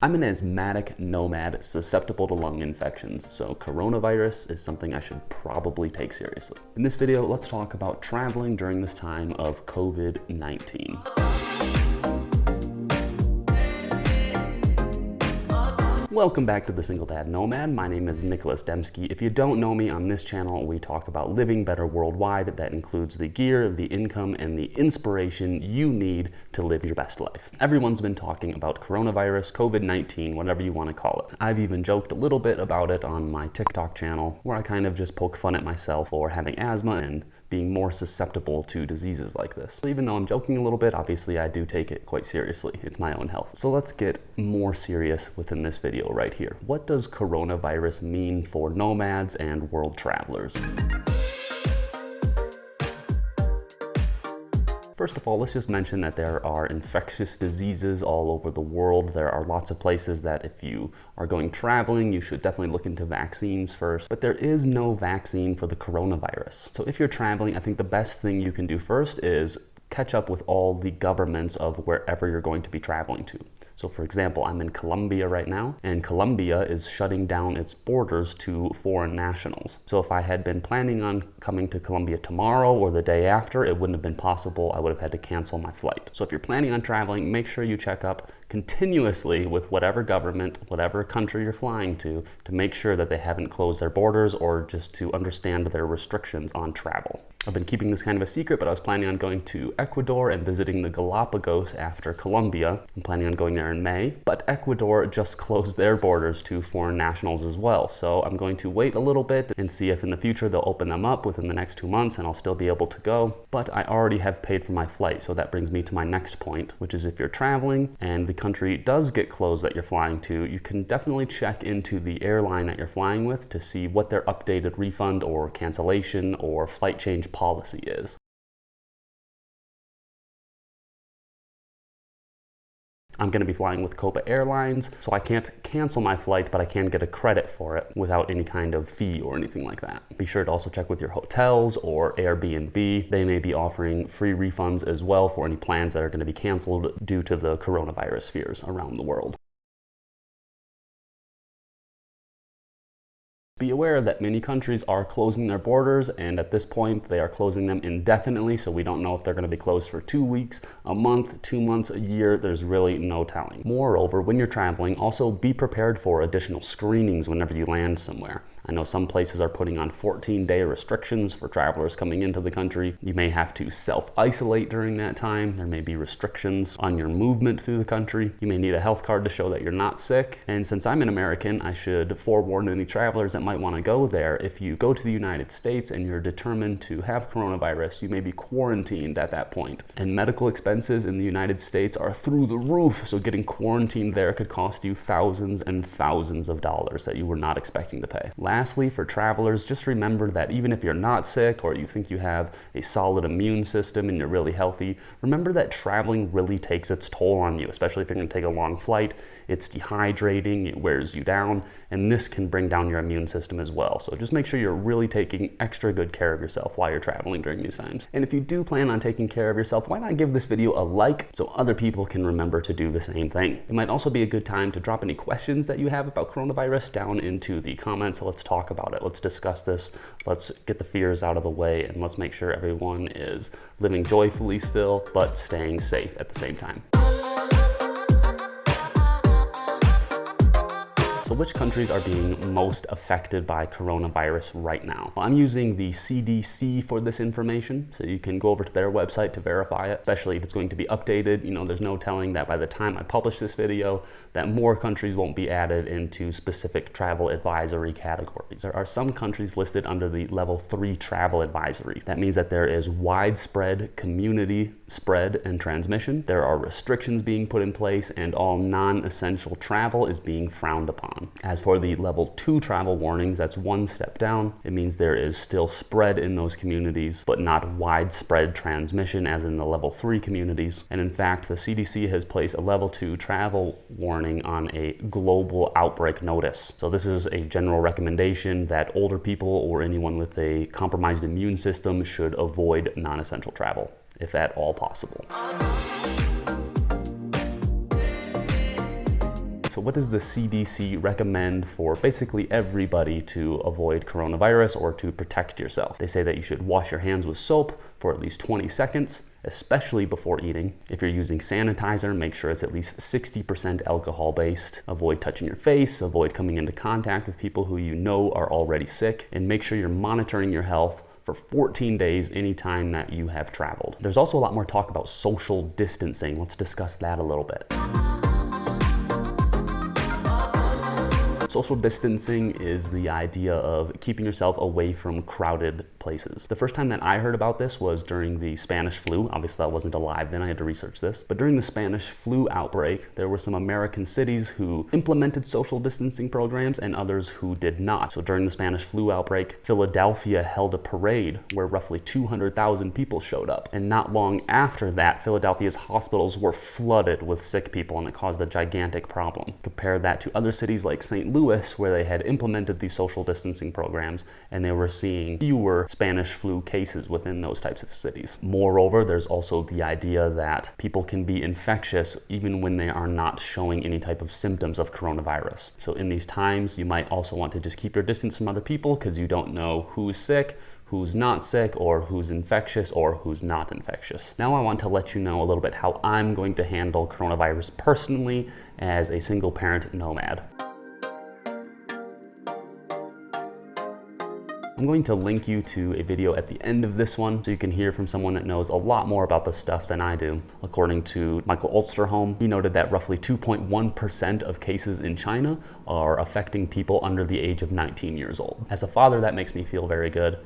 I'm an asthmatic nomad susceptible to lung infections, so coronavirus is something I should probably take seriously. In this video, let's talk about traveling during this time of COVID-19. Welcome back to the Single Dad Nomad. My name is DEMSKI. If you don't know me, on this channel we talk about living better worldwide. That includes the gear, the income, and the inspiration you need to live your best life. Everyone's been talking about coronavirus, COVID-19, whatever you want to call it. I've even joked a little bit about it on my TikTok channel, where I kind of just poke fun at myself for having asthma and being more susceptible to diseases like this. So even though I'm joking a little bit, obviously I do take it quite seriously. It's my own health. So let's get more serious within this video right here. What does coronavirus mean for nomads and world travelers? First of all, let's just mention that there are infectious diseases all over the world. There are lots of places that if you are going traveling, you should definitely look into vaccines first. But there is no vaccine for the coronavirus. So if you're traveling, I think the best thing you can do first is catch up with all the governments of wherever you're going to be traveling to. So for example, I'm in Colombia right now, and Colombia is shutting down its borders to foreign nationals. So if I had been planning on coming to Colombia tomorrow or the day after, it wouldn't have been possible. I would have had to cancel my flight. So if you're planning on traveling, make sure you check up continuously with whatever government, whatever country you're flying to make sure that they haven't closed their borders or just to understand their restrictions on travel. I've been keeping this kind of a secret, but I was planning on going to Ecuador and visiting the Galapagos after Colombia. I'm planning on going there in May, but Ecuador just closed their borders to foreign nationals as well. So I'm going to wait a little bit and see if in the future they'll open them up within the next 2 months and I'll still be able to go. But I already have paid for my flight, so that brings me to my next point, which is if you're traveling and the country does get closed that you're flying to, you can definitely check into the airline that you're flying with to see what their updated refund or cancellation or flight change policy is. I'm going to be flying with Copa Airlines, so I can't cancel my flight, but I can get a credit for it without any kind of fee or anything like that. Be sure to also check with your hotels or Airbnb. They may be offering free refunds as well for any plans that are going to be canceled due to the coronavirus fears around the world. Be aware that many countries are closing their borders, and at this point they are closing them indefinitely, so we don't know if they're going to be closed for 2 weeks, a month, 2 months, a year. There's really no telling. Moreover, when you're traveling, also be prepared for additional screenings whenever you land somewhere. I know some places are putting on 14-day restrictions for travelers coming into the country. You may have to self-isolate during that time. There may be restrictions on your movement through the country. You may need a health card to show that you're not sick. And since I'm an American, I should forewarn any travelers that might want to go there. If you go to the United States and you're determined to have coronavirus, you may be quarantined at that point. And medical expenses in the United States are through the roof, so getting quarantined there could cost you thousands and thousands of dollars that you were not expecting to pay. Lastly, for travelers, just remember that even if you're not sick or you think you have a solid immune system and you're really healthy, remember that traveling really takes its toll on you, especially if you're going to take a long flight. It's dehydrating, it wears you down, and this can bring down your immune system as well. So just make sure you're really taking extra good care of yourself while you're traveling during these times. And if you do plan on taking care of yourself, why not give this video a like so other people can remember to do the same thing? It might also be a good time to drop any questions that you have about coronavirus down into the comments. So let's talk about it. Let's discuss this. Let's get the fears out of the way, and let's make sure everyone is living joyfully still, but staying safe at the same time. So which countries are being most affected by coronavirus right now? Well, I'm using the CDC for this information, so you can go over to their website to verify it, especially if it's going to be updated. You know, there's no telling that by the time I publish this video, that more countries won't be added into specific travel advisory categories. There are some countries listed under the level 3 travel advisory. That means that there is widespread community spread and transmission. There are restrictions being put in place, and all non-essential travel is being frowned upon. As for the level 2 travel warnings, that's one step down. It means there is still spread in those communities, but not widespread transmission as in the level 3 communities. And in fact, the CDC has placed a level 2 travel warning on a global outbreak notice. So this is a general recommendation that older people or anyone with a compromised immune system should avoid non-essential travel, if at all possible. So what does the CDC recommend for basically everybody to avoid coronavirus or to protect yourself? They say that you should wash your hands with soap for at least 20 seconds, especially before eating. If you're using sanitizer, make sure it's at least 60% alcohol based. Avoid touching your face, avoid coming into contact with people who you know are already sick, and make sure you're monitoring your health for 14 days anytime that you have traveled. There's also a lot more talk about social distancing. Let's discuss that a little bit. Social distancing is the idea of keeping yourself away from crowded places. The first time that I heard about this was during the Spanish flu. Obviously, I wasn't alive then, I had to research this. But during the Spanish flu outbreak, there were some American cities who implemented social distancing programs and others who did not. So during the Spanish flu outbreak, Philadelphia held a parade where roughly 200,000 people showed up. And not long after that, Philadelphia's hospitals were flooded with sick people, and it caused a gigantic problem. Compare that to other cities like St. Louis, where they had implemented these social distancing programs and they were seeing fewer Spanish flu cases within those types of cities. Moreover, there's also the idea that people can be infectious even when they are not showing any type of symptoms of coronavirus. So in these times, you might also want to just keep your distance from other people because you don't know who's sick, who's not sick, or who's infectious, or who's not infectious. Now I want to let you know a little bit how I'm going to handle coronavirus personally as a single parent nomad. I'm going to link you to a video at the end of this one so you can hear from someone that knows a lot more about this stuff than I do. According to Michael Osterholm, he noted that roughly 2.1% of cases in China are affecting people under the age of 19 years old. As a father, that makes me feel very good,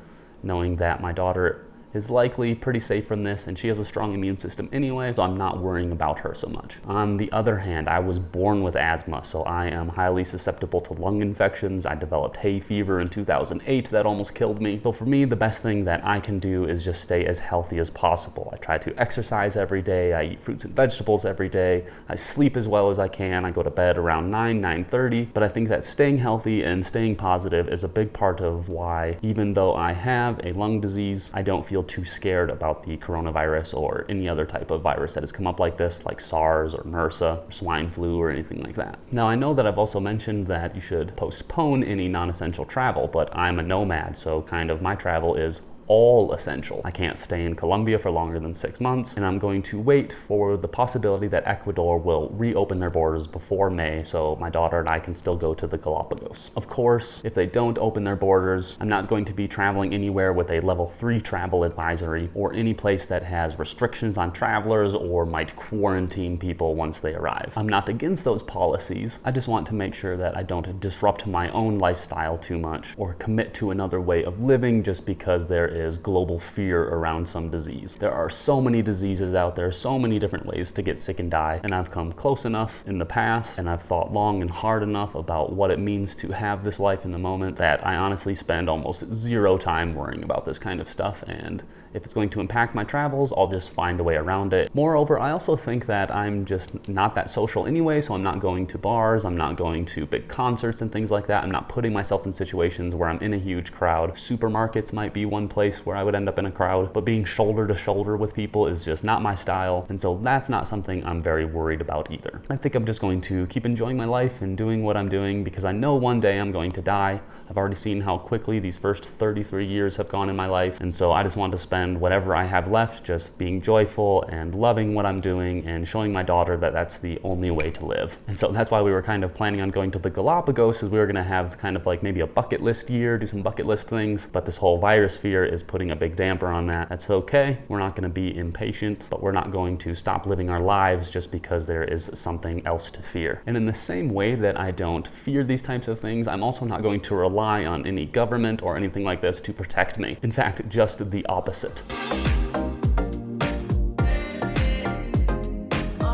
knowing that my daughter is likely pretty safe from this, and she has a strong immune system anyway, so I'm not worrying about her so much. On the other hand, I was born with asthma, so I am highly susceptible to lung infections. I developed hay fever in 2008 that almost killed me. So for me, the best thing that I can do is just stay as healthy as possible. I try to exercise every day, I eat fruits and vegetables every day, I sleep as well as I can, I go to bed around 9:30, but I think that staying healthy and staying positive is a big part of why, even though I have a lung disease, I don't feel too scared about the coronavirus or any other type of virus that has come up like this, like SARS or MRSA, or swine flu, or anything like that. Now, I know that I've also mentioned that you should postpone any non-essential travel, but I'm a nomad, so kind of my travel is all essential. I can't stay in Colombia for longer than 6 months, and I'm going to wait for the possibility that Ecuador will reopen their borders before May, so my daughter and I can still go to the Galapagos. Of course, if they don't open their borders, I'm not going to be traveling anywhere with a level 3 travel advisory or any place that has restrictions on travelers or might quarantine people once they arrive. I'm not against those policies. I just want to make sure that I don't disrupt my own lifestyle too much or commit to another way of living just because there is global fear around some disease. There are so many diseases out there, so many different ways to get sick and die, and I've come close enough in the past, and I've thought long and hard enough about what it means to have this life in the moment that I honestly spend almost zero time worrying about this kind of stuff, and if it's going to impact my travels, I'll just find a way around it. Moreover, I also think that I'm just not that social anyway, so I'm not going to bars, I'm not going to big concerts and things like that. I'm not putting myself in situations where I'm in a huge crowd. Supermarkets might be one place where I would end up in a crowd, but being shoulder to shoulder with people is just not my style, and so that's not something I'm very worried about either. I think I'm just going to keep enjoying my life and doing what I'm doing because I know one day I'm going to die. I've already seen how quickly these first 33 years have gone in my life, and so I just want to spend whatever I have left just being joyful and loving what I'm doing and showing my daughter that that's the only way to live. And so that's why we were kind of planning on going to the Galapagos, is we were going to have kind of like maybe a bucket list year, do some bucket list things, but this whole virus fear is putting a big damper on that. That's okay. We're not going to be impatient, but we're not going to stop living our lives just because there is something else to fear. And in the same way that I don't fear these types of things, I'm also not going to rely on any government or anything like this to protect me. In fact, just the opposite.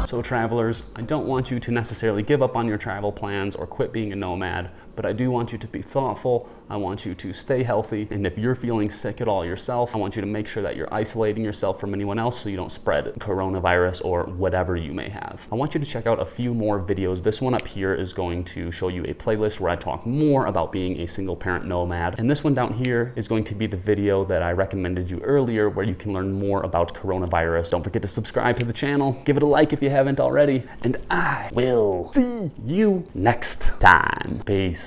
So travelers, I don't want you to necessarily give up on your travel plans or quit being a nomad, but I do want you to be thoughtful. I want you to stay healthy. And if you're feeling sick at all yourself, I want you to make sure that you're isolating yourself from anyone else so you don't spread coronavirus or whatever you may have. I want you to check out a few more videos. This one up here is going to show you a playlist where I talk more about being a single parent nomad. And this one down here is going to be the video that I recommended you earlier where you can learn more about coronavirus. Don't forget to subscribe to the channel. Give it a like if you haven't already. And I will see you next time. Peace.